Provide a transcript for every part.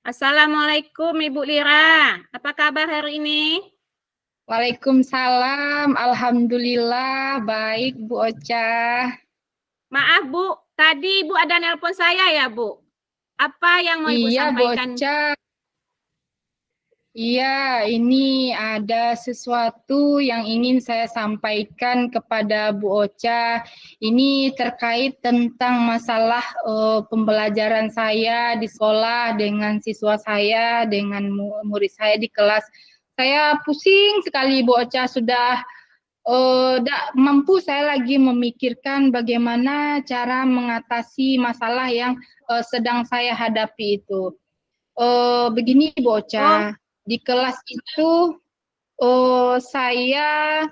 Assalamualaikum Ibu Lira. Apa kabar hari ini? Waalaikumsalam, alhamdulillah baik Bu Ocha. Maaf Bu, tadi Ibu ada nelpon saya ya Bu. Apa yang mau Ibu Iya Bu sampaikan? Ocha, iya ini ada sesuatu yang ingin saya sampaikan kepada Bu Ocha. Ini terkait tentang masalah pembelajaran saya di sekolah dengan siswa saya, dengan murid saya di kelas. Saya pusing sekali Bu Ocha, sudah tidak mampu saya lagi memikirkan bagaimana cara mengatasi masalah yang sedang saya hadapi itu. Begini Bu Ocha, di kelas itu saya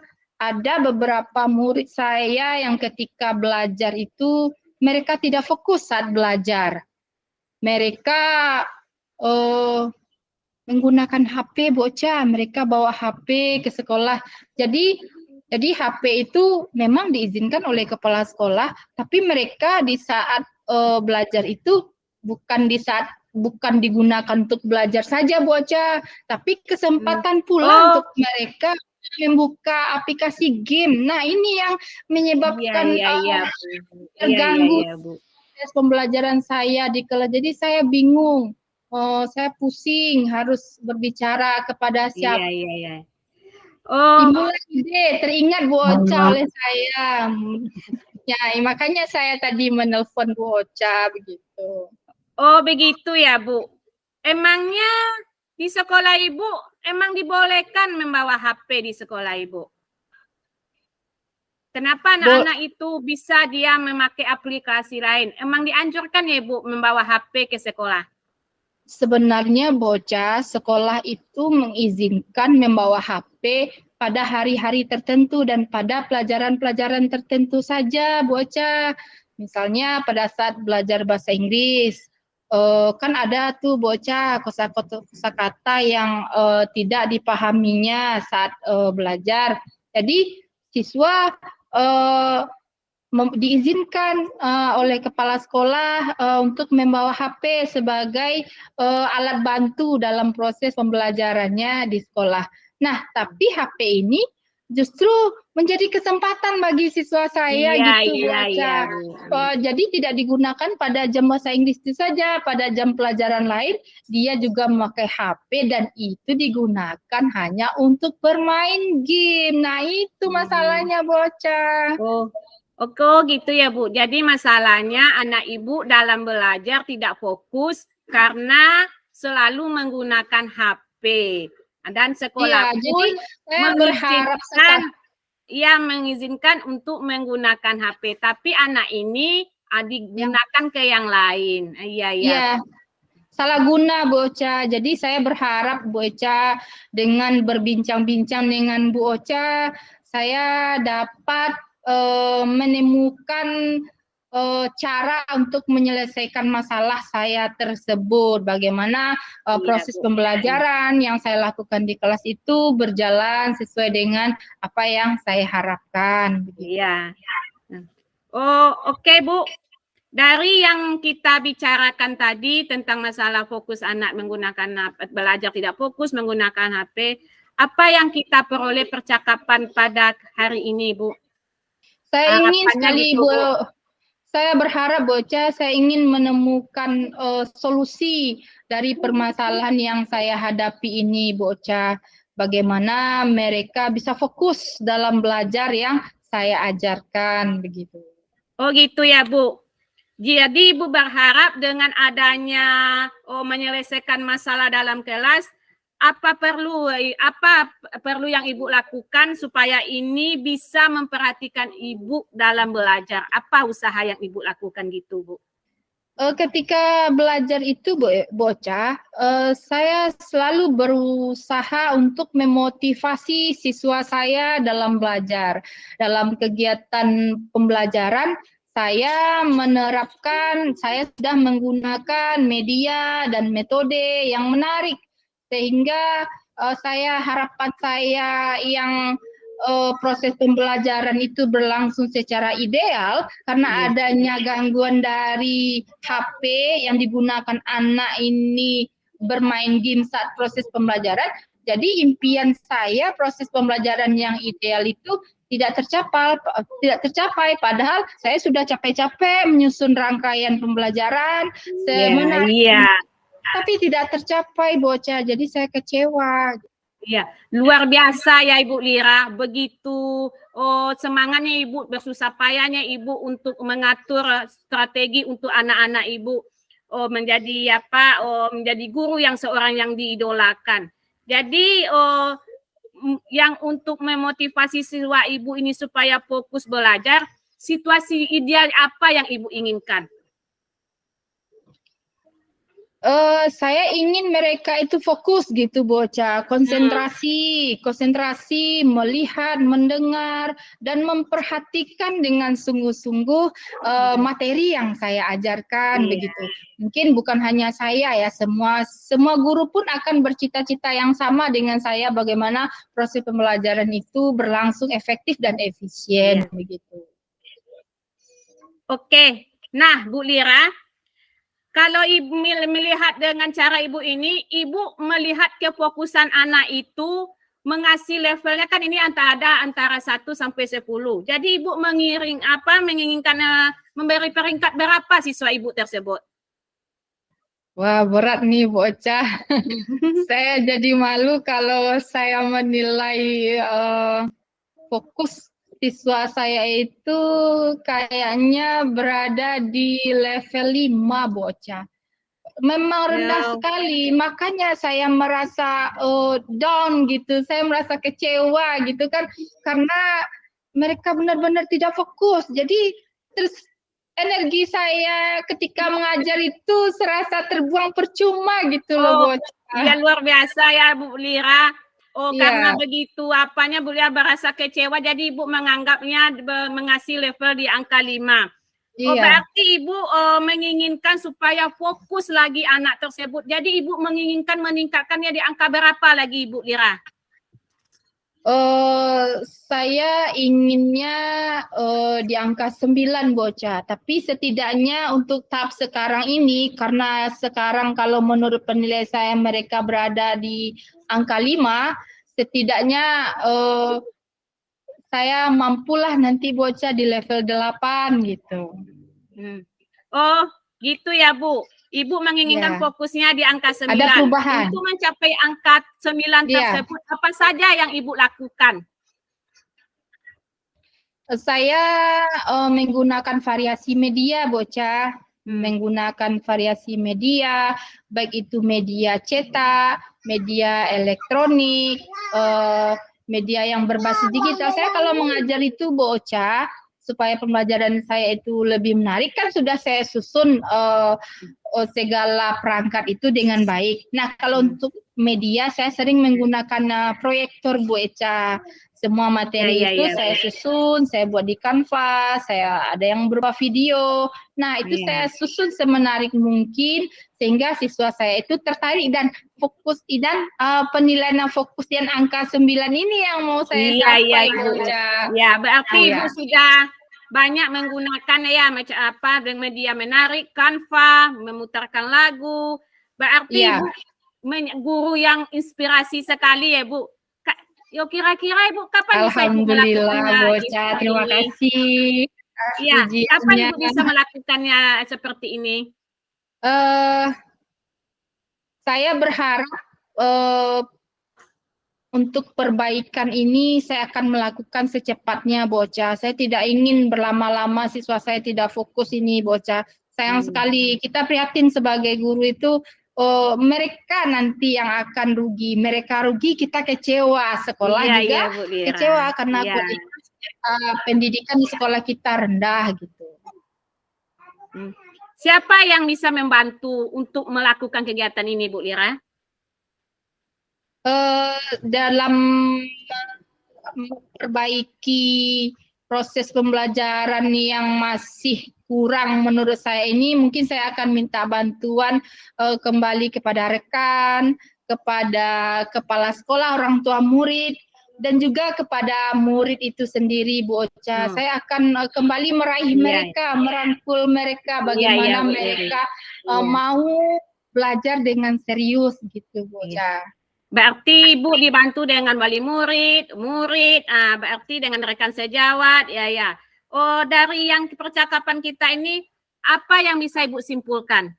ada beberapa murid saya yang ketika belajar itu mereka tidak fokus saat belajar. Mereka menggunakan HP Bu Ocha, mereka bawa HP ke sekolah. Jadi HP itu memang diizinkan oleh kepala sekolah, tapi mereka di saat belajar itu bukan digunakan untuk belajar saja Bu Ocha, tapi kesempatan pula untuk mereka membuka aplikasi game. Nah, ini yang menyebabkan terganggu proses pembelajaran saya di kelas. Jadi saya bingung. Saya pusing harus berbicara kepada siapa. Iya. Timbul ide, teringat Bu Ocha oleh saya. Ya, makanya saya tadi menelpon Bu Ocha begitu. Oh, begitu ya Bu. Emangnya di sekolah Ibu emang dibolehkan membawa HP di sekolah Ibu? Kenapa anak-anak itu bisa dia memakai aplikasi lain? Emang dianjurkan ya Ibu membawa HP ke sekolah? Sebenarnya bocah sekolah itu mengizinkan membawa HP pada hari-hari tertentu dan pada pelajaran-pelajaran tertentu saja bocah. Misalnya pada saat belajar bahasa Inggris, kan ada tuh bocah kosakata yang tidak dipahaminya saat belajar. Jadi siswa diizinkan oleh kepala sekolah untuk membawa HP sebagai alat bantu dalam proses pembelajarannya di sekolah. Nah, tapi HP ini justru menjadi kesempatan bagi siswa saya gitu, Bu Ocha. Jadi tidak digunakan pada jam bahasa Inggris itu saja, pada jam pelajaran lain dia juga memakai HP dan itu digunakan hanya untuk bermain game. Nah, itu masalahnya, Bu Ocha. Oh gitu ya Bu. Jadi masalahnya anak Ibu dalam belajar tidak fokus karena selalu menggunakan HP. Dan sekolah pun mengizinkan untuk menggunakan HP. Tapi anak ini digunakan ke yang lain. Iya. Salah guna Bu Ocha. Jadi saya berharap Bu Ocha dengan berbincang-bincang dengan Bu Ocha, saya dapat menemukan cara untuk menyelesaikan masalah saya tersebut. Bagaimana proses pembelajaran yang saya lakukan di kelas itu berjalan sesuai dengan apa yang saya harapkan. Iya. Oh, oke Bu. Dari yang kita bicarakan tadi tentang masalah fokus anak menggunakan belajar tidak fokus menggunakan HP, apa yang kita peroleh percakapan pada hari ini, Bu? Saya ingin sekali, Bu. Saya berharap bocah, saya ingin menemukan solusi dari permasalahan yang saya hadapi ini, bocah. Bagaimana mereka bisa fokus dalam belajar yang saya ajarkan, begitu. Oh gitu ya, Bu. Jadi Ibu berharap dengan adanya menyelesaikan masalah dalam kelas, apa perlu yang Ibu lakukan supaya ini bisa memperhatikan Ibu dalam belajar? Apa usaha yang Ibu lakukan gitu, Bu? Ketika belajar itu bocah, saya selalu berusaha untuk memotivasi siswa saya dalam belajar. Dalam kegiatan pembelajaran, saya sudah menggunakan media dan metode yang menarik sehingga harapan saya yang proses pembelajaran itu berlangsung secara ideal karena adanya gangguan dari HP yang digunakan anak ini bermain game saat proses pembelajaran. Jadi impian saya proses pembelajaran yang ideal itu tidak tercapai, padahal saya sudah capek-capek menyusun rangkaian pembelajaran Iya, tapi tidak tercapai bocah, jadi saya kecewa. iya, luar biasa ya Ibu Lira. Begitu semangatnya Ibu, bersusah payahnya Ibu untuk mengatur strategi untuk anak-anak Ibu menjadi guru yang seorang yang diidolakan. Jadi yang untuk memotivasi siswa Ibu ini supaya fokus belajar, situasi ideal apa yang Ibu inginkan? Saya ingin mereka itu fokus gitu bocah, konsentrasi, melihat, mendengar, dan memperhatikan dengan sungguh-sungguh materi yang saya ajarkan begitu. Mungkin bukan hanya saya ya, semua guru pun akan bercita-cita yang sama dengan saya bagaimana proses pembelajaran itu berlangsung efektif dan efisien begitu. Oke, nah Bu Lira, kalau Ibu melihat dengan cara Ibu ini, Ibu melihat kefokusan anak itu mengasih levelnya kan ini antara 1 sampai 10. Jadi Ibu menginginkan memberi peringkat berapa siswa Ibu tersebut? Wah, berat nih bocah. Saya jadi malu kalau saya menilai fokus siswa saya itu kayaknya berada di level 5 bocah. Memang rendah sekali, makanya saya merasa down gitu, saya merasa kecewa gitu kan, karena mereka benar-benar tidak fokus. Jadi terus energi saya ketika mengajar itu serasa terbuang percuma gitu loh bocah. Iya luar biasa ya Bu Lira. Karena Iya. begitu Bu Lira merasa kecewa, jadi Ibu menganggapnya mengasih level di angka 5. Iya. Berarti Ibu menginginkan supaya fokus lagi anak tersebut. Jadi Ibu menginginkan meningkatkannya di angka berapa lagi Ibu Lira? Saya inginnya di angka 9 bocah, tapi setidaknya untuk tahap sekarang ini, karena sekarang kalau menurut penilaian saya mereka berada di angka 5, setidaknya saya mampulah nanti bocah di level 8 gitu. Oh gitu ya Bu. Ibu menginginkan fokusnya di angka 9. Ada perubahan. Untuk mencapai angka 9 tersebut, apa saja yang Ibu lakukan? Saya menggunakan variasi media bocah, menggunakan variasi media, baik itu media cetak, media elektronik, media yang berbasis digital. Saya kalau mengajar itu bocah, supaya pembelajaran saya itu lebih menarik kan sudah saya susun segala perangkat itu dengan baik. Nah kalau untuk media saya sering menggunakan proyektor Bu Eca. Semua materi itu saya susun, saya buat di Canva, ada yang berupa video. Nah itu saya susun semenarik mungkin sehingga siswa saya itu tertarik dan fokus dan penilaian fokus dan angka 9 ini yang mau saya capai. Ya, berarti Ibu sudah banyak menggunakan dengan media menarik, Canva, memutarkan lagu. Berarti Ibu guru yang inspirasi sekali ya Bu. Kira-kira Ibu kapan bisa Ibu melakukannya? Alhamdulillah bocah, terima kasih. Iya, kapan Ibu bisa melakukannya seperti ini? Saya berharap untuk perbaikan ini saya akan melakukan secepatnya bocah. Saya tidak ingin berlama-lama siswa saya tidak fokus ini bocah. Sayang sekali, kita prihatin sebagai guru itu mereka nanti yang akan rugi. Mereka rugi, kita kecewa. Sekolah juga kecewa karena pendidikan di sekolah kita rendah gitu. Siapa yang bisa membantu untuk melakukan kegiatan ini Bu Lira? Dalam memperbaiki proses pembelajaran yang masih kurang menurut saya ini, mungkin saya akan minta bantuan kembali kepada rekan, kepada kepala sekolah, orang tua murid, dan juga kepada murid itu sendiri Bu Ocha. Saya akan kembali meraih mereka, merangkul mereka, bagaimana mereka mau belajar dengan serius gitu Bu Iya. Ocha. Berarti Ibu dibantu dengan wali murid, berarti dengan rekan sejawat, ya. Oh, dari yang percakapan kita ini, apa yang bisa Ibu simpulkan?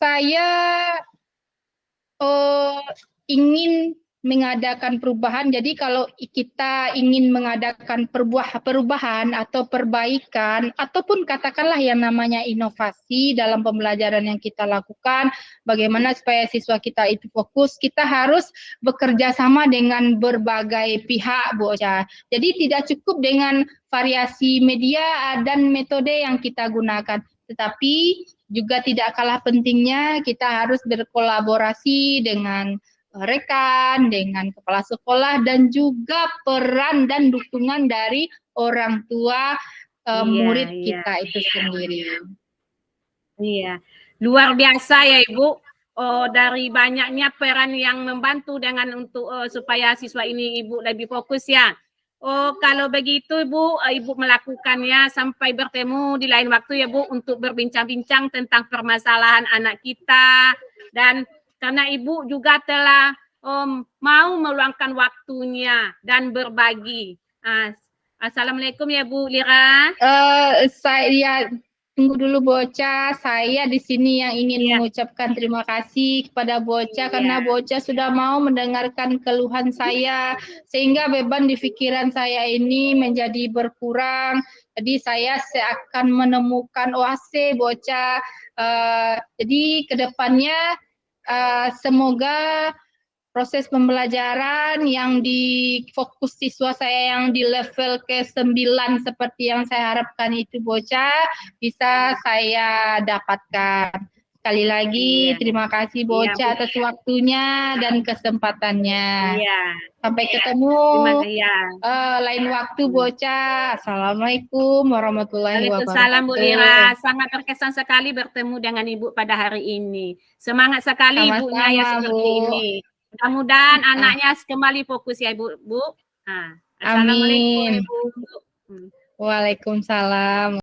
Saya ingin mengadakan perubahan. Jadi kalau kita ingin mengadakan perubahan atau perbaikan, ataupun katakanlah yang namanya inovasi dalam pembelajaran yang kita lakukan, bagaimana supaya siswa kita itu fokus, kita harus bekerja sama dengan berbagai pihak, Bu Ocha. Jadi tidak cukup dengan variasi media dan metode yang kita gunakan, tetapi juga tidak kalah pentingnya kita harus berkolaborasi dengan rekan, dengan kepala sekolah, dan juga peran dan dukungan dari orang tua murid kita itu sendiri. Iya, luar biasa ya Ibu. Dari banyaknya peran yang membantu dengan untuk supaya siswa ini Ibu lebih fokus ya. Kalau begitu Ibu melakukannya sampai bertemu di lain waktu ya Bu untuk berbincang-bincang tentang permasalahan anak kita, dan karena Ibu juga telah mau meluangkan waktunya dan berbagi. Assalamualaikum ya Bu Lira. Saya tunggu dulu Bu Ocha, saya di sini yang ingin mengucapkan terima kasih kepada Bu Ocha karena Bu Ocha sudah mau mendengarkan keluhan saya sehingga beban di pikiran saya ini menjadi berkurang. Jadi saya akan menemukan oase Bu Ocha. Jadi kedepannya semoga proses pembelajaran yang di fokus siswa saya yang di level ke-9 seperti yang saya harapkan itu Bu Ocha bisa saya dapatkan. Sekali lagi terima kasih Bu Ocha atas waktunya dan kesempatannya. Sampai ketemu lain waktu Bu Ocha. Assalamualaikum warahmatullahi wabarakatuh. Waalaikumsalam Bu Lira. Sangat terkesan sekali bertemu dengan Ibu pada hari ini. Semangat sekali Ibunya ya seperti ini. Mudah-mudahan anaknya kembali fokus ya Bu. Assalamualaikum Ibu. Waalaikumsalam.